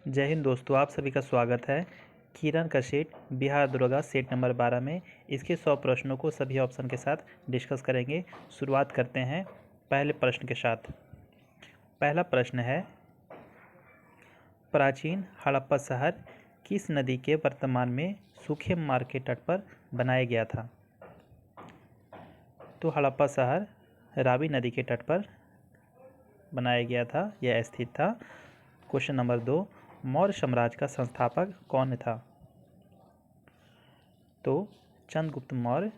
जय हिंद दोस्तों, आप सभी का स्वागत है किरण का सेट बिहार दरोगा सेट नंबर 12 में। इसके 100 प्रश्नों को सभी ऑप्शन के साथ डिस्कस करेंगे। शुरुआत करते हैं पहले प्रश्न के साथ। पहला प्रश्न है, प्राचीन हड़प्पा शहर किस नदी के वर्तमान में सूखे मार्ग के तट पर बनाया गया था? तो हड़प्पा शहर रावी नदी के तट पर बनाया गया था, यह स्थित था। क्वेश्चन नंबर 2, मौर्य साम्राज्य का संस्थापक कौन था? तो चंद्रगुप्त मौर्य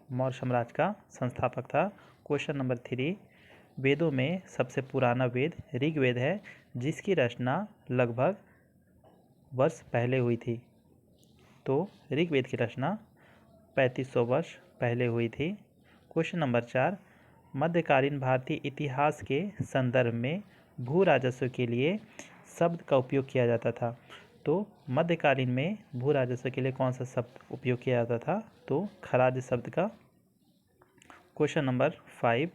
मौर्य साम्राज्य का संस्थापक था। क्वेश्चन नंबर 3, वेदों में सबसे पुराना वेद ऋग्वेद है, जिसकी रचना लगभग वर्ष पहले हुई थी। तो ऋग्वेद की रचना 3500 वर्ष पहले हुई थी। क्वेश्चन नंबर 4, मध्यकालीन भारतीय इतिहास के संदर्भ में भू राजस्व के लिए शब्द का उपयोग किया जाता था। तो मध्यकालीन में भू राजस्व के लिए कौन सा शब्द उपयोग किया जाता था? तो खराज शब्द का। Question number 5,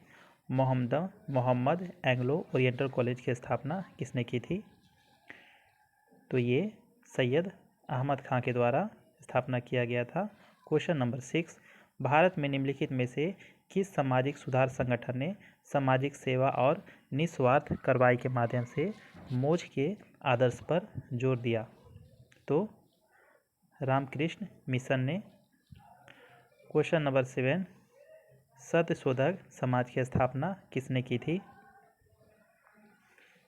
Mohammad Anglo Oriental College की स्थापना किसने की थी? तो ये सैयद अहमद खां के द्वारा स्थापना किया गया था। क्वेश्चन नंबर 6, भारत में निम्नलिखित में से किस सामाजिक सुधार संगठन ने सामाजिक सेवा और निस्वार्थ कार्रवाई के माध्यम से मोक्ष के आदर्श पर जोर दिया? तो रामकृष्ण मिशन ने। क्वेश्चन नंबर 7, सत्यशोधक समाज की स्थापना किसने की थी?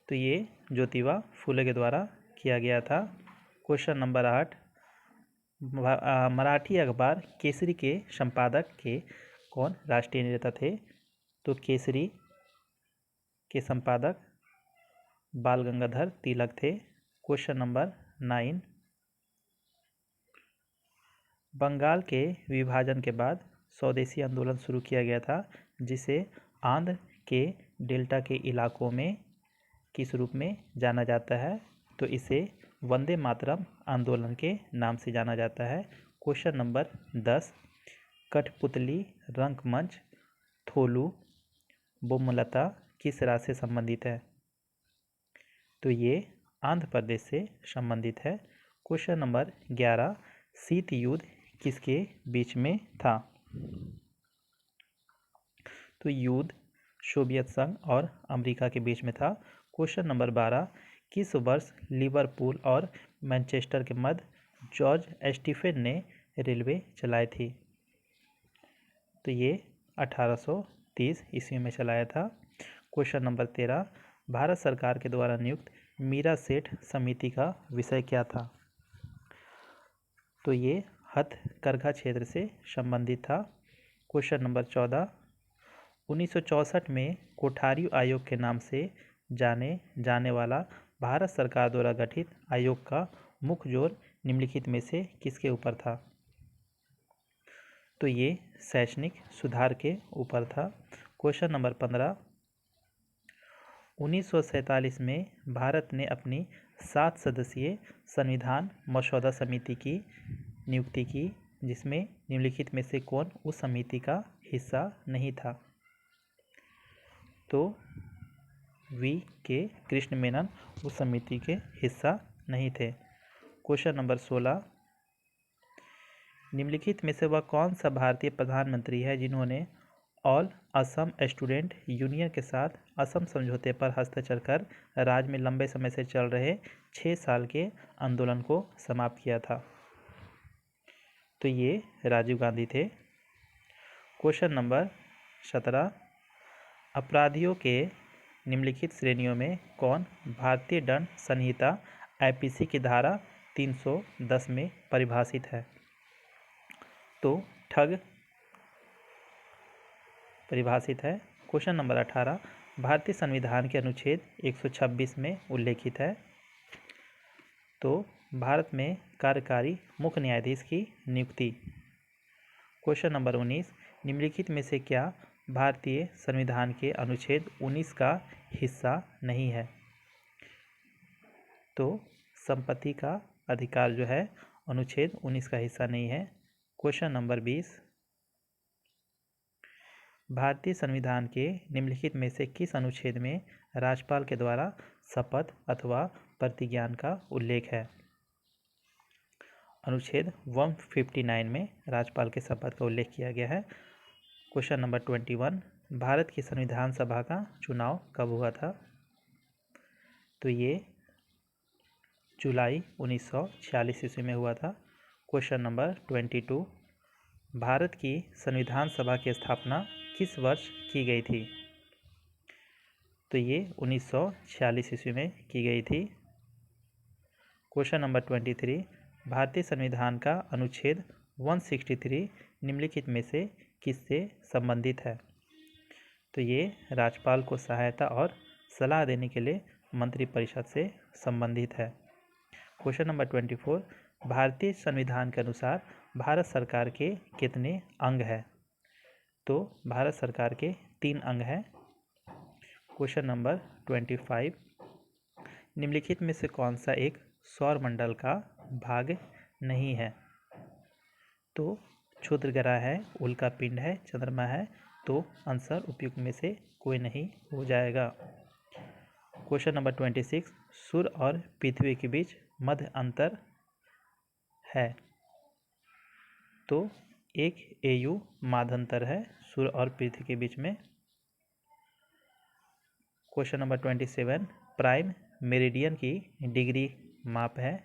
तो ये ज्योतिबा फुले के द्वारा किया गया था। क्वेश्चन नंबर 8, मराठी अखबार केसरी के संपादक के कौन राष्ट्रीय नेता थे? तो केसरी के संपादक बाल गंगाधर तिलक थे। क्वेश्चन नंबर 9, बंगाल के विभाजन के बाद स्वदेशी आंदोलन शुरू किया गया था, जिसे आंध्र के डेल्टा के इलाकों में किस रूप में जाना जाता है? तो इसे वंदे मातरम आंदोलन के नाम से जाना जाता है। क्वेश्चन नंबर 10, कठपुतली रंगमंच थोलू बोमलता किस राज्य से संबंधित है? तो ये आंध्र प्रदेश से संबंधित है। क्वेश्चन नंबर 11, शीत युद्ध किसके बीच में था? तो युद्ध सोवियत संघ और अमेरिका के बीच में था। क्वेश्चन नंबर 12, किस वर्ष लिवरपूल और मैनचेस्टर के मध्य जॉर्ज स्टीफेन ने रेलवे चलाई थी? तो ये 1830 ईस्वी में चलाया था। क्वेश्चन नंबर 13, भारत सरकार के द्वारा नियुक्त मीरा सेठ समिति का विषय क्या था? तो ये हथकरघा क्षेत्र से संबंधित था। क्वेश्चन नंबर 14, 1964 में कोठारी आयोग के नाम से जाने जाने वाला भारत सरकार द्वारा गठित आयोग का मुख्य जोर निम्नलिखित में से किसके ऊपर था? तो ये शैक्षणिक सुधार के ऊपर था। क्वेश्चन नंबर 15, 1947 में भारत ने अपनी 7 सदस्यीय संविधान मसौदा समिति की नियुक्ति की, जिसमें निम्नलिखित में से कौन उस समिति का हिस्सा नहीं था? तो वी के कृष्ण मेनन उस समिति के हिस्सा नहीं थे। क्वेश्चन नंबर 16, निम्नलिखित में से वह कौन सा भारतीय प्रधानमंत्री है जिन्होंने ऑल असम स्टूडेंट यूनियन के साथ असम समझौते पर हस्ताक्षर कर राज्य में लंबे समय से चल रहे 6 साल के आंदोलन को समाप्त किया था? तो ये राजीव गांधी थे। क्वेश्चन नंबर 17, अपराधियों के निम्नलिखित श्रेणियों में कौन भारतीय दंड संहिता आईपीसी की धारा 310 में परिभाषित है? तो ठग परिभाषित है। क्वेश्चन नंबर 18, भारतीय संविधान के अनुच्छेद 126 में उल्लेखित है। तो भारत में कार्यकारी मुख्य न्यायाधीश की नियुक्ति। क्वेश्चन नंबर 19, निम्नलिखित में से क्या भारतीय संविधान के अनुच्छेद 19 का हिस्सा नहीं है? तो संपत्ति का अधिकार जो है अनुच्छेद 19 का हिस्सा नहीं है। क्वेश्चन नंबर 20, भारतीय संविधान के निम्नलिखित में से किस अनुच्छेद में राज्यपाल के द्वारा शपथ अथवा प्रतिज्ञान का उल्लेख है। अनुच्छेद 159 में राज्यपाल के शपथ का उल्लेख किया गया है। क्वेश्चन नंबर 21, भारत की संविधान सभा का चुनाव कब हुआ था? तो ये जुलाई 1946 ईस्वी में हुआ था। क्वेश्चन नंबर 22, भारत की संविधान सभा की स्थापना किस वर्ष की गई थी? तो ये 1946 ईस्वी में की गई थी। क्वेश्चन नंबर 23, भारतीय संविधान का अनुच्छेद 163 निम्नलिखित में से किससे संबंधित है? तो ये राज्यपाल को सहायता और सलाह देने के लिए मंत्रिपरिषद से संबंधित है। क्वेश्चन नंबर 24, भारतीय संविधान के अनुसार भारत सरकार के कितने अंग हैं? तो भारत सरकार के 3 अंग हैं। क्वेश्चन नंबर 25, निम्नलिखित में से कौन सा एक सौर मंडल का भाग नहीं है? तो क्षुद्र ग्रह है, उल्का पिंड है, चंद्रमा है, तो आंसर उपयुक्त में से कोई नहीं हो जाएगा। क्वेश्चन नंबर 26, सूर्य और पृथ्वी के बीच मध्य अंतर है? तो 1 AU माध्यांतर है सूर्य और पृथ्वी के बीच में। क्वेश्चन नंबर 27, प्राइम मेरिडियन की डिग्री माप है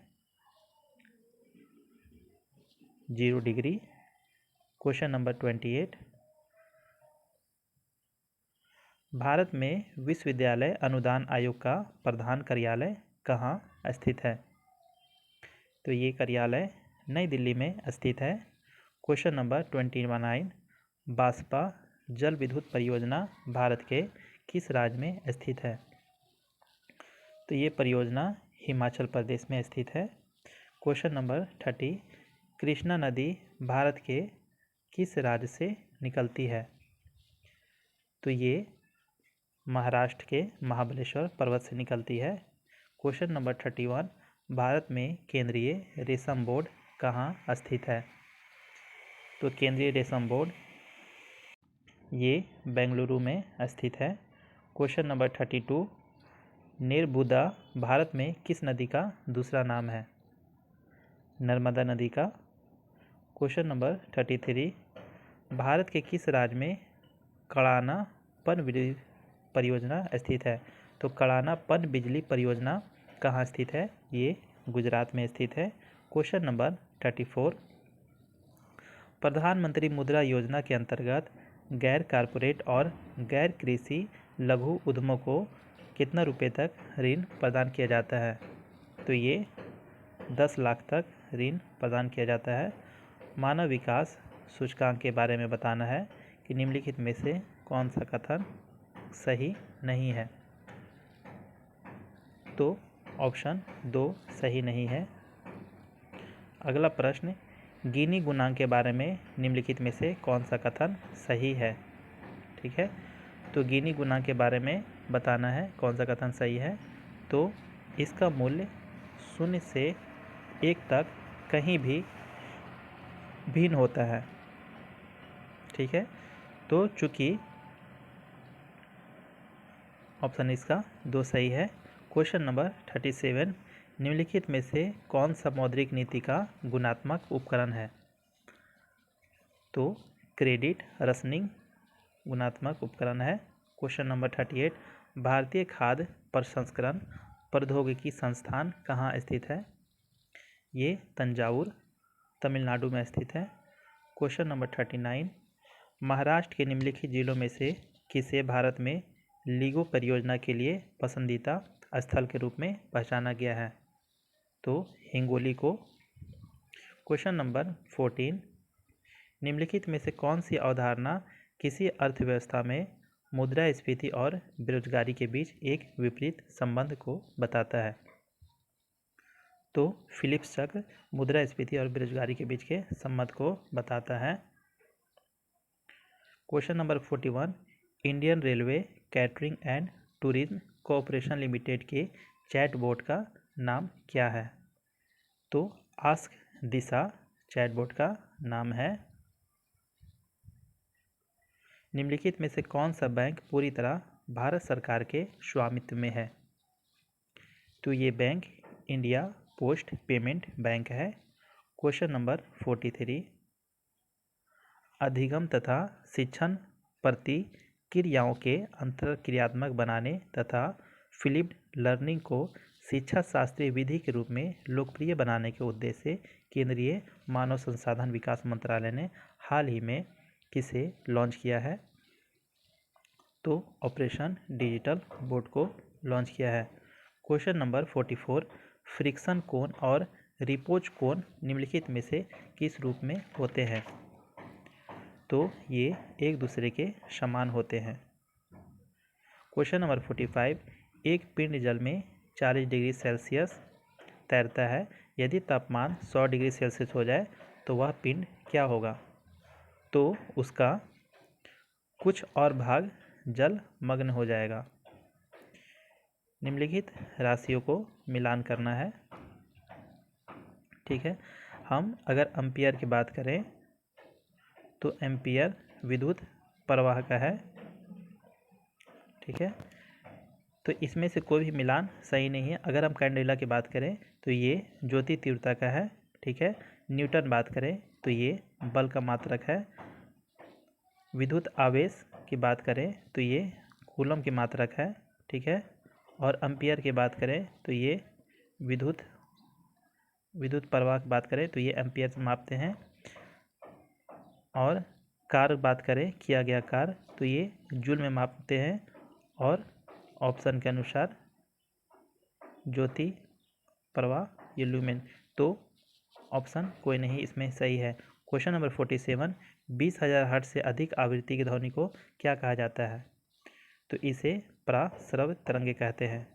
0 डिग्री। क्वेश्चन नंबर 28, भारत में विश्वविद्यालय अनुदान आयोग का प्रधान कार्यालय कहाँ स्थित है? तो ये कार्यालय नई दिल्ली में स्थित है। क्वेश्चन नंबर 29, बांसपा जल विद्युत परियोजना भारत के किस राज्य में स्थित है? तो ये परियोजना हिमाचल प्रदेश में स्थित है। क्वेश्चन नंबर 30, कृष्णा नदी भारत के किस राज्य से निकलती है? तो ये महाराष्ट्र के महाबलेश्वर पर्वत से निकलती है। क्वेश्चन नंबर 31, भारत में केंद्रीय रेशम बोर्ड कहाँ स्थित है? तो केंद्रीय रेशम बोर्ड ये बेंगलुरु में स्थित है। क्वेश्चन नंबर 32, नेरबुदा भारत में किस नदी का दूसरा नाम है? नर्मदा नदी का। क्वेश्चन नंबर 33, भारत के किस राज्य में कड़ाना पनबिजली परियोजना स्थित है? तो कड़ाना पनबिजली परियोजना कहाँ स्थित है? ये गुजरात में स्थित है। क्वेश्चन नंबर 34, प्रधानमंत्री मुद्रा योजना के अंतर्गत गैर कारपोरेट और गैर कृषि लघु उद्यमों को कितना रुपए तक ऋण प्रदान किया जाता है? तो ये 10 लाख तक ऋण प्रदान किया जाता है। मानव विकास सूचकांक के बारे में बताना है कि निम्नलिखित में से कौन सा कथन सही नहीं है? तो ऑप्शन 2 सही नहीं है। अगला प्रश्न, गिनी गुणांक के बारे में निम्नलिखित में से कौन सा कथन सही है? ठीक है, तो गिनी गुणांक के बारे में बताना है कौन सा कथन सही है। तो इसका मूल्य 0 से 1 तक कहीं भी भिन्न होता है। ठीक है, तो चूंकि ऑप्शन इसका 2 सही है। क्वेश्चन नंबर 37, निम्नलिखित में से कौन सा मौद्रिक नीति का गुणात्मक उपकरण है? तो क्रेडिट रशनिंग गुणात्मक उपकरण है। क्वेश्चन नंबर 38, भारतीय खाद्य प्रसंस्करण प्रौद्योगिकी संस्थान कहाँ स्थित है? ये तंजावुर तमिलनाडु में स्थित है। क्वेश्चन नंबर 39, महाराष्ट्र के निम्नलिखित जिलों में से किसे भारत में लीगो परियोजना के लिए पसंदीदा स्थल के रूप में पहचाना गया है? तो हिंगोली को। क्वेश्चन नंबर 14, निम्नलिखित में से कौन सी अवधारणा किसी अर्थव्यवस्था में मुद्रास्फीति और बेरोजगारी के बीच एक विपरीत संबंध को बताता है? तो फिलिप्स चक्र मुद्रास्फीति और बेरोजगारी के बीच के संबंध को बताता है। Question number 41, Indian railway catering and tourism corporation limited के चैटबॉट का नाम क्या है? तो आस्क दिशा चैटबॉट का नाम है। निम्नलिखित में से कौन सा बैंक पूरी तरह भारत सरकार के स्वामित्व में है? तो ये bank India post payment bank है। क्वेश्चन नंबर 43, अधिगम तथा शिक्षण प्रतिक्रियाओं के अंतरक्रियात्मक बनाने तथा फ्लिप्ड लर्निंग को शिक्षा शास्त्रीय विधि के रूप में लोकप्रिय बनाने के उद्देश्य से केंद्रीय मानव संसाधन विकास मंत्रालय ने हाल ही में किसे लॉन्च किया है? तो ऑपरेशन डिजिटल बोर्ड को लॉन्च किया है। क्वेश्चन नंबर 44, फ्रिक्शन कोण और रिपोज कोण निम्नलिखित में से किस रूप में होते हैं? तो ये एक दूसरे के समान होते हैं। क्वेश्चन नंबर 45, एक पिंड जल में 40 डिग्री सेल्सियस तैरता है, यदि तापमान 100 डिग्री सेल्सियस हो जाए तो वह पिंड क्या होगा? तो उसका कुछ और भाग जल मग्न हो जाएगा। निम्नलिखित राशियों को मिलान करना है। ठीक है, हम अगर एम्पियर की बात करें तो एम्पियर विद्युत प्रवाह का है। ठीक है, तो इसमें से कोई भी मिलान सही नहीं है। अगर हम कैंडेला की बात करें तो ये ज्योति तीव्रता का है। ठीक है, न्यूटन बात करें तो ये बल का मात्रक है। विद्युत आवेश की बात करें तो ये कूलम की मात्रक है। ठीक है, और एम्पियर की बात करें तो ये विद्युत प्रवाह की बात करें तो ये एम्पियर से मापते हैं। और कार्य बात करें, किया गया कार्य, तो ये जूल में मापते हैं। और ऑप्शन के अनुसार ज्योति प्रवाह ये लुमेन, तो ऑप्शन कोई नहीं इसमें सही है। क्वेश्चन नंबर 47, 20,000 हर्ट्ज से अधिक आवृत्ति की ध्वनि को क्या कहा जाता है? तो इसे प्राश्रव्य तरंगे कहते हैं।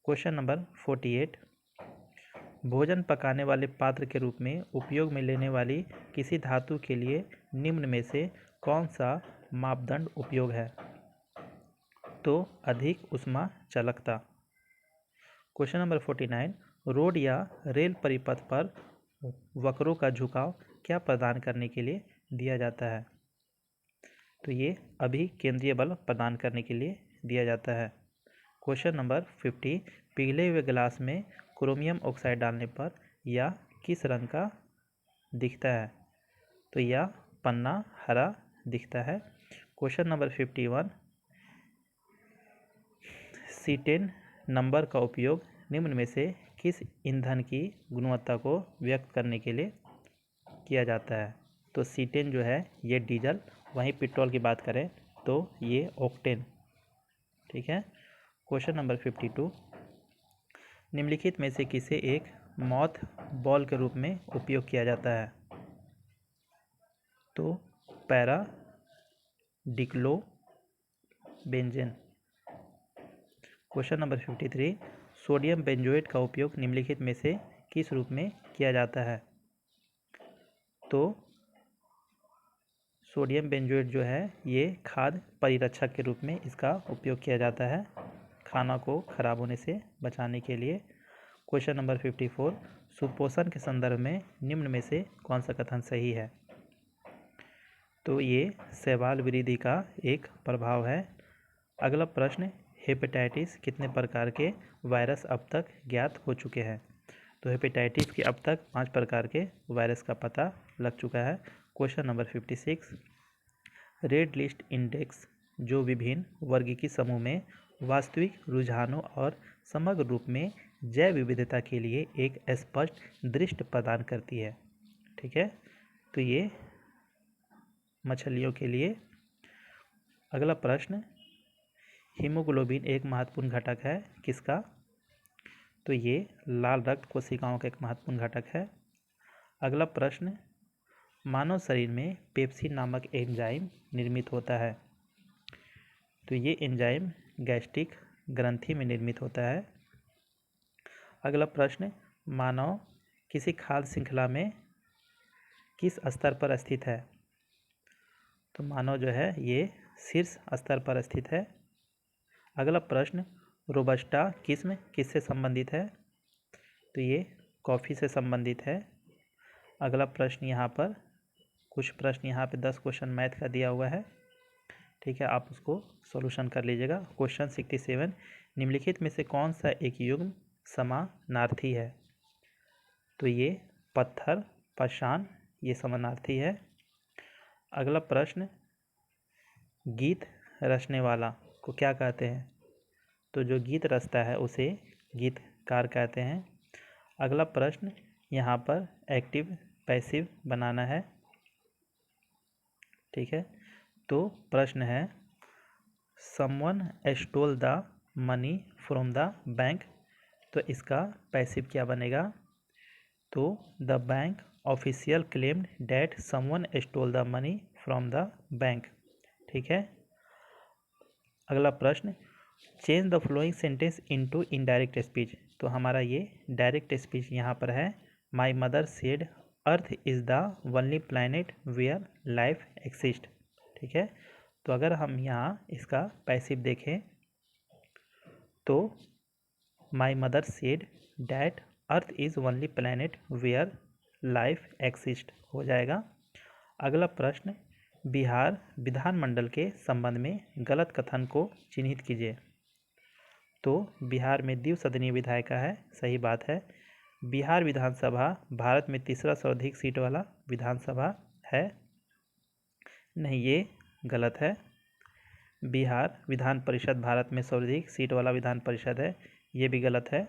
क्वेश्चन नंबर 48, भोजन पकाने वाले पात्र के रूप में उपयोग में लेने वाली किसी धातु के लिए निम्न में से कौन सा मापदंड उपयोग है? तो अधिक ऊष्मा चालकता। क्वेश्चन नंबर 49, रोड या रेल परिपथ पर वक्रों का झुकाव क्या प्रदान करने के लिए दिया जाता है? तो ये अभिकेंद्रीय बल प्रदान करने के लिए दिया जाता है। क्वेश्चन नंबर 50, पिघले हुए गिलास में क्रोमियम ऑक्साइड डालने पर यह किस रंग का दिखता है? तो यह पन्ना हरा दिखता है। क्वेश्चन नंबर 51, C10 नंबर का उपयोग निम्न में से किस ईंधन की गुणवत्ता को व्यक्त करने के लिए किया जाता है? तो C10 जो है ये डीजल, वहीं पेट्रोल की बात करें तो ये ऑक्टेन। ठीक है, क्वेश्चन नंबर 52, निम्नलिखित में से किसे एक मॉथ बॉल के रूप में उपयोग किया जाता है? तो para dichlorobenzene. Question number 53, sodium benzoate का उपयोग निम्नलिखित में से किस रूप में किया जाता है? तो सोडियम बेंजोएट जो है ये खाद्य परिरक्षक के रूप में इसका उपयोग किया जाता है, खाना को खराब होने से बचाने के लिए। क्वेश्चन नंबर 54, सुपोषण के संदर्भ में निम्न में से कौन सा कथन सही है? तो ये शैवाल वृद्धि का एक प्रभाव है। अगला प्रश्न, हेपेटाइटिस कितने प्रकार के वायरस अब तक ज्ञात हो चुके हैं? तो हेपेटाइटिस के अब तक 5 प्रकार के वायरस का पता लग चुका है। Question number 56, red list index जो विभिन्न वर्गीकृत समूह में वास्तविक रुझानों और समग्र रूप में जैव विविधता के लिए एक स्पष्ट दृष्टि प्रदान करती है। ठीक है, तो ये मछलियों के लिए। अगला प्रश्न, हीमोग्लोबिन एक महत्वपूर्ण घटक है किसका? तो ये लाल रक्त कोशिकाओं का एक महत्वपूर्ण घटक है। अगला प्रश्न, मानव शरीर में पेप्सिन नामक एंजाइम निर्मित होता है। तो ये एंजाइम गैस्ट्रिक ग्रंथि में निर्मित होता है। अगला प्रश्न, मानव किसी खाद्य श्रृंखला में किस स्तर पर स्थित है? तो मानव जो है ये शीर्ष स्तर पर स्थित है। अगला प्रश्न, रोबस्टा किस्म किससे संबंधित है? तो ये कॉफ़ी से संबंधित है। अगला प्रश्न यहाँ पर कुछ प्रश्न यहाँ पे 10 क्वेश्चन मैथ का दिया हुआ है। ठीक है, आप उसको सॉल्यूशन कर लीजिएगा। क्वेश्चन 67, निम्नलिखित में से कौन सा एक युग्म समानार्थी है। तो ये पत्थर, पाषाण ये समानार्थी है। अगला प्रश्न, गीत रचने वाला को क्या कहते हैं? तो जो गीत रचता है उसे गीतकार कहते हैं। अगला प्रश्न, यहाँ पर एक्टिव पैसिव बनाना है, ठीक है। तो प्रश्न है, someone stole the money from the bank. तो इसका पैसिव क्या बनेगा? तो the bank official claimed that someone stole the money from the bank, ठीक है। अगला प्रश्न, change the following sentence into indirect speech. तो हमारा ये डायरेक्ट स्पीच यहाँ पर है। My mother said earth is the only planet where life exist, ठीक है। तो अगर हम यहाँ इसका पैसिव देखें तो my mother said that earth is only planet where life exist हो जाएगा। अगला प्रश्न, बिहार विधानमंडल के संबंध में गलत कथन को चिन्हित कीजिए। तो बिहार में द्विसदनीय विधायिका है, सही बात है। बिहार विधानसभा भारत में तीसरा सर्वाधिक सीट वाला विधानसभा है, नहीं ये गलत है। बिहार विधान परिषद भारत में सर्वाधिक सीट वाला विधान परिषद है, ये भी गलत है।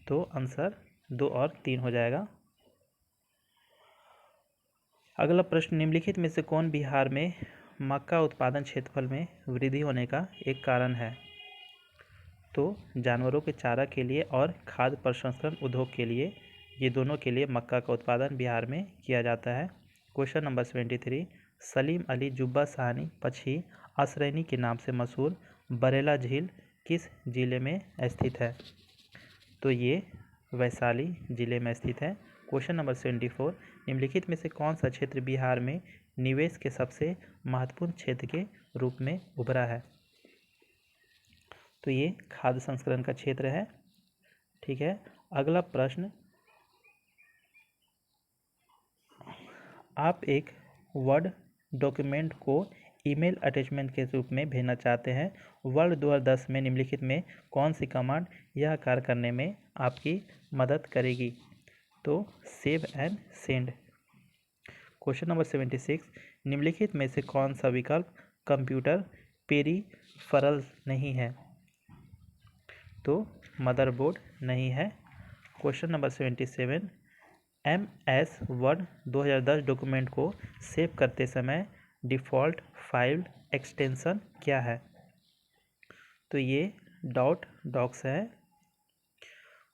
तो आंसर 2 और 3 हो जाएगा। अगला प्रश्न, निम्नलिखित में से कौन बिहार में मक्का उत्पादन क्षेत्रफल में वृद्धि होने का एक कारण है? तो जानवरों के चारा के लिए और खाद्य प्रसंस्करण उद्योग के लिए, ये दोनों के लिए मक्का का उत्पादन बिहार में किया जाता है। क्वेश्चन नंबर 73, सलीम अली जुब्बा साहनी पक्षी आश्रयनी के नाम से मशहूर बरेला झील किस जिले में स्थित है? तो ये वैशाली जिले में स्थित है। क्वेश्चन नंबर 74, निम्नलिखित में से कौन सा क्षेत्र बिहार में निवेश के सबसे महत्वपूर्ण क्षेत्र के रूप में उभरा है? तो ये खाद्य संस्करण का क्षेत्र है, ठीक है। अगला प्रश्न, आप एक वर्ड डॉक्यूमेंट को ईमेल अटैचमेंट के रूप में भेजना चाहते हैं। वर्ड 2010 में निम्नलिखित में कौन सी कमांड यह कार्य करने में आपकी मदद करेगी? तो save and send. Question number 76, निम्नलिखित में से कौन सा विकल्प कंप्यूटर पेरिफेरल नहीं है? तो मदरबोर्ड नहीं है। Question number 77, MS word 2010 document को सेव करते समय डिफ़ॉल्ट फाइल एक्सटेंशन क्या है? तो ये .docs है।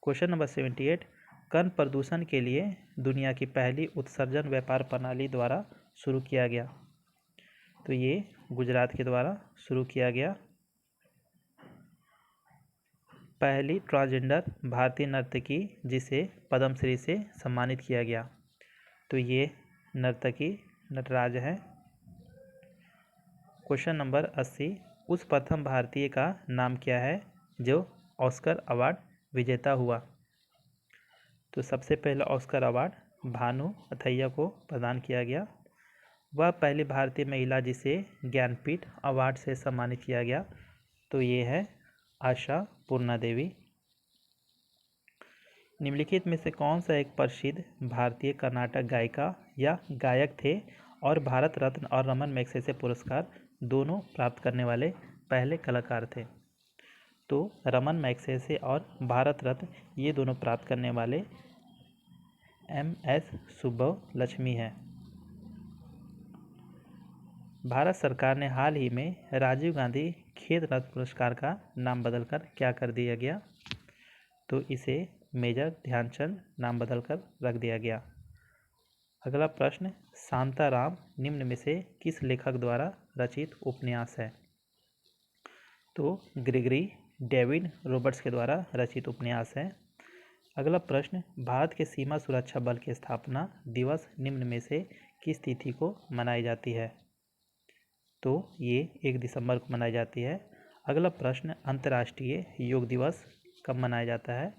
क्वेश्चन नंबर 78, कण प्रदूषण के लिए दुनिया की पहली उत्सर्जन व्यापार प्रणाली द्वारा शुरू किया गया। तो ये गुजरात के द्वारा शुरू किया गया। पहली ट्रांसजेंडर भारतीय नर्तकी जिसे पद्मश्री से सम्मानित किया गया। तो ये नर्तकी नटराज है। क्वेश्चन नंबर 80, उस प्रथम भारतीय का नाम क्या है जो ऑस्कर अवार्ड विजेता हुआ? तो सबसे पहला ऑस्कर अवार्ड भानु अथैया को प्रदान किया गया। वह पहली भारतीय महिला जिसे ज्ञानपीठ अवार्ड से सम्मानित किया गया। तो ये है आशा पूर्णा देवी। निम्नलिखित में से कौन सा एक प्रसिद्ध भारतीय कर्नाटक गायिका या गायक थे और भारत रत्न और रमन मैग्सेसे पुरस्कार दोनों प्राप्त करने वाले पहले कलाकार थे? तो रमन मैग्सेसे और भारत रत्न ये दोनों प्राप्त करने वाले MS सुब्बलक्ष्मी हैं। भारत सरकार ने हाल ही में राजीव गांधी खेल रत्न पुरस्कार का नाम बदलकर क्या कर दिया गया? तो इसे मेजर ध्यानचंद नाम बदलकर रख दिया गया। अगला प्रश्न, शांताराम निम्न में से किस लेखक द्वारा रचित उपन्यास है? तो ग्रेगरी डेविड रॉबर्ट्स के द्वारा रचित उपन्यास है। अगला प्रश्न, भारत के सीमा सुरक्षा बल की स्थापना दिवस निम्न में से किस तिथि को मनाई जाती है? तो ये 1 दिसंबर को मनाई जाती है। अगला प्रश्न, अंतर्राष्ट्रीय योग दिवस कब मनाया जाता है?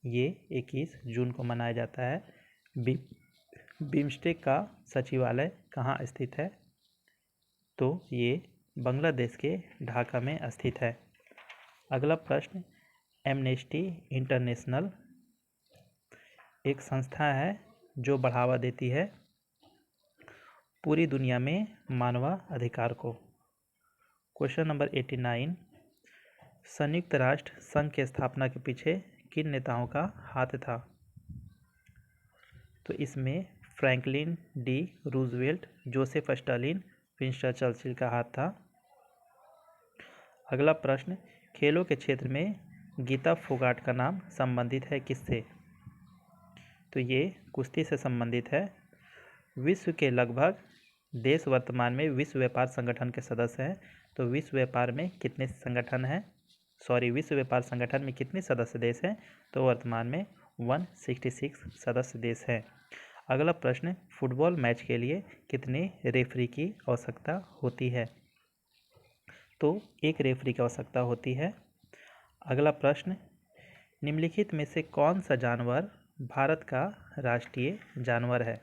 ये 21 जून को मनाया जाता है। बिम्स्टेक का सचिवालय कहाँ स्थित है? तो ये बांग्लादेश के ढाका में स्थित है। अगला प्रश्न, एमनेस्टी इंटरनेशनल एक संस्था है जो बढ़ावा देती है पूरी दुनिया में मानवाधिकार को। क्वेश्चन नंबर 89, संयुक्त राष्ट्र संघ की स्थापना के पीछे किन नेताओं का हाथ था? तो इसमें Franklin D Roosevelt, Joseph Stalin, Winston Churchill का हाथ था। अगला प्रश्न, खेलों के क्षेत्र में गीता फोगाट का नाम संबंधित है किससे? तो ये कुश्ती से संबंधित है। विश्व के लगभग देश वर्तमान में विश्व व्यापार संगठन के सदस्य हैं। तो विश्व व्यापार में कितने संगठन हैं? विश्व व्यापार संगठन में कितने सदस्य देश हैं? तो वर्तमान में 166 सदस्य देश हैं। अगला प्रश्न, फुटबॉल मैच के लिए कितने रेफरी की आवश्यकता होती है? तो एक रेफरी की आवश्यकता होती है। अगला प्रश्न, निम्नलिखित में से कौन सा जानवर भारत का राष्ट्रीय जानवर है?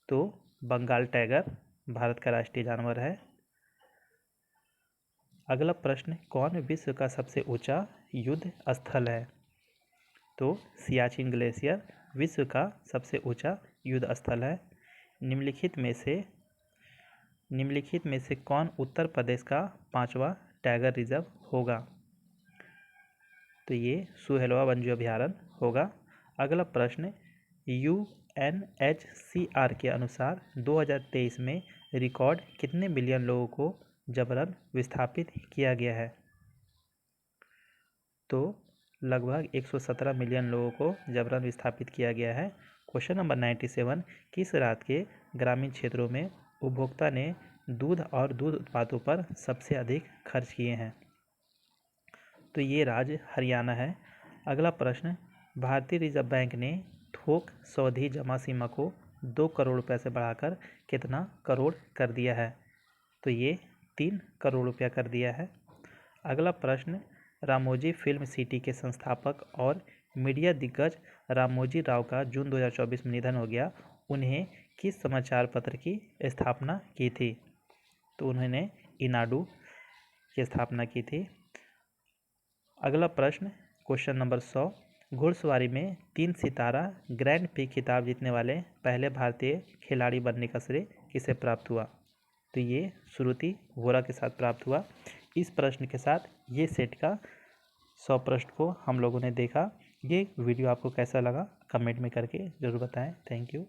तो बंगाल टाइगर भारत का राष्ट्रीय जानवर है। अगला प्रश्न, कौन विश्व का सबसे ऊंचा युद्ध स्थल है? तो सियाचिन ग्लेशियर विश्व का सबसे ऊंचा युद्ध स्थल है। निम्नलिखित में से कौन उत्तर प्रदेश का 5वां टाइगर रिजर्व होगा? तो ये सुहेलवा वन्यजीव अभयारण्य होगा। अगला प्रश्न, UNHCR के अनुसार 2023 में रिकॉर्ड कितने मिलियन लोगों को जबरन विस्थापित किया गया है? तो लगभग 117 मिलियन लोगों को जबरन विस्थापित किया गया है। क्वेश्चन नंबर 97, किस राज्य के ग्रामीण क्षेत्रों में उपभोक्ता ने दूध और दूध उत्पादों पर सबसे अधिक खर्च किए हैं? तो ये राज्य हरियाणा है। अगला प्रश्न, भारतीय रिजर्व बैंक ने थोक सावधि जमा सीमा को 2 करोड़ रुपये से बढ़ाकर कितना करोड़ कर दिया है? तो ये 3 करोड़ रुपया कर दिया है। अगला प्रश्न, रामोजी फिल्म सिटी के संस्थापक और मीडिया दिग्गज रामोजी राव का जून 2024 में निधन हो गया। उन्हें किस समाचार पत्र की स्थापना की थी? तो उन्होंने ईनाडू की स्थापना की थी। अगला प्रश्न, क्वेश्चन नंबर 100, घुड़सवारी में 3 सितारा ग्रैंड प्री खिताब जीतने वाले पहले भारतीय खिलाड़ी बनने का श्रेय किसे प्राप्त हुआ? तो ये श्रुति वोरा के साथ प्राप्त हुआ। इस प्रश्न के साथ ये सेट का 100 प्रश्न को हम लोगों ने देखा। ये वीडियो आपको कैसा लगा कमेंट में करके ज़रूर बताएं। Thank you.